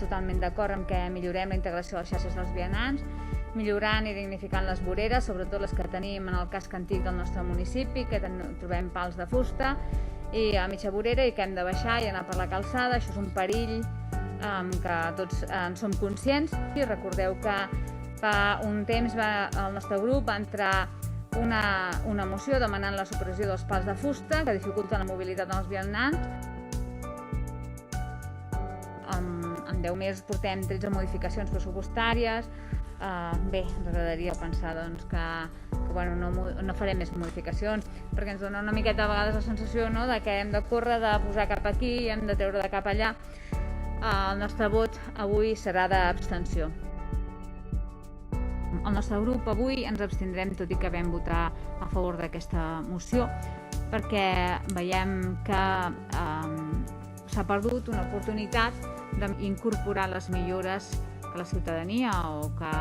totalment d'acord amb que millorem la integració de les xarxes dels vianants, millorant i dignificant les voreres, sobretot les que tenim en el casc antic del nostre municipi, que trobem pals de fusta i a mitja vorera i que hem de baixar i anar per la calçada. Això és un perill que tots en som conscients. I recordeu que fa un temps el nostre grup va entrar una moció demanant la supressió dels pals de fusta que dificulten la mobilitat dels vianants. En 10 mesos portem 13 modificacions pressupostàries. Bé, ens agradaria pensar que no farem més modificacions, perquè ens dona una miqueta a vegades la sensació de que hem de córrer, de posar cap aquí i hem de treure de cap allà. El nostre vot avui serà d'abstenció. El nostre grup avui ens abstindrem, tot i que vam votar a favor d'aquesta moció, perquè veiem que s'ha perdut una oportunitat d'incorporar les millores que la ciutadania o que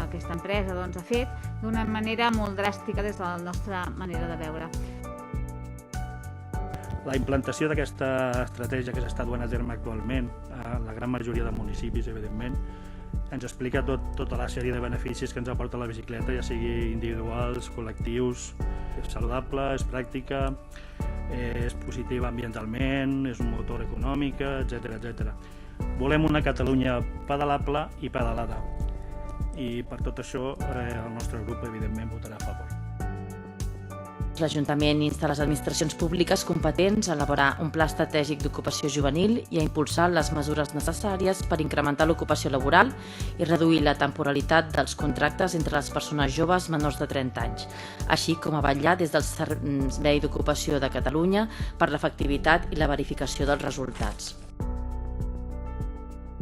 aquesta empresa ha fet d'una manera molt dràstica des de la nostra manera de veure. La implantació d'aquesta estratègia que s'està duent a terme actualment a la gran majoria de municipis, evidentment, ens explica tota la sèrie de beneficis que ens aporta la bicicleta, ja sigui individuals, col·lectius. És saludable, és pràctica, és positiva ambientalment, és un motor econòmic, etc. Volem una Catalunya pedalable i pedalada. I per tot això el nostre grup evidentment votarà a favor. L'Ajuntament insta les administracions públiques competents a elaborar un pla estratègic d'ocupació juvenil i a impulsar les mesures necessàries per incrementar l'ocupació laboral i reduir la temporalitat dels contractes entre les persones joves menors de 30 anys, així com a vetllar des del Servei d'Ocupació de Catalunya per l'efectivitat i la verificació dels resultats.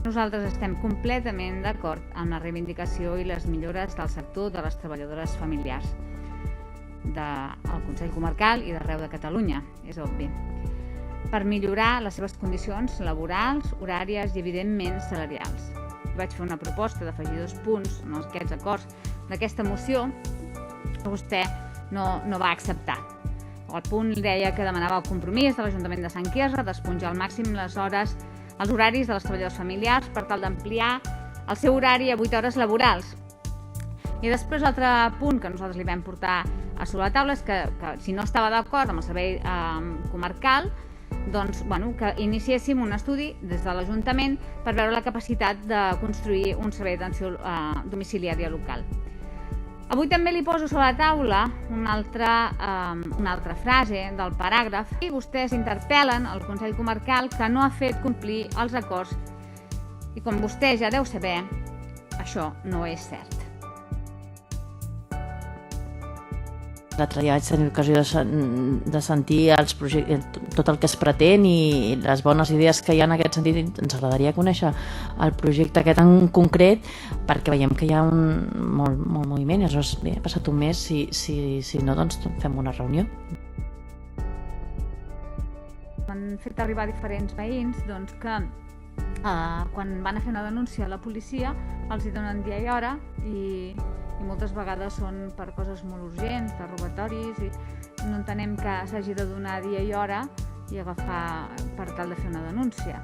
Nosaltres estem completament d'acord amb la reivindicació i les millores del sector de les treballadores familiars del Consell Comarcal i d'arreu de Catalunya, és obvi, per millorar les seves condicions laborals, horàries i, evidentment, salarials. Vaig fer una proposta d'afegir 2 punts en aquests acords d'aquesta moció que vostè no va acceptar. El punt deia que demanava el compromís de l'Ajuntament de Sant Quirze d'esponjar al màxim els horaris de les treballadores familiars per tal d'ampliar el seu horari a 8 hores laborals. I després l'altre punt que nosaltres li vam portar a sobre la taula és que si no estava d'acord amb el servei comarcal, que iniciéssim un estudi des de l'Ajuntament per veure la capacitat de construir un servei d'atenció domiciliària local. Avui també li poso sobre la taula una altra frase del paràgraf i vostès interpel·len el Consell Comarcal que no ha fet complir els acords i com vostè ja deu saber, això no és cert. L'altre dia vaig tenir l'ocasió de sentir tot el que es pretén i les bones idees que hi ha en aquest sentit. Ens agradaria conèixer el projecte aquest en concret perquè veiem que hi ha molt moviment. Aleshores, ha passat un mes, si no, doncs fem una reunió. M'han fet arribar diferents veïns que quan van a fer una denúncia a la policia els hi donen dia i hora i moltes vegades són per coses molt urgents, de robatoris, i no entenem que s'hagi de donar dia i hora i agafar per tal de fer una denúncia.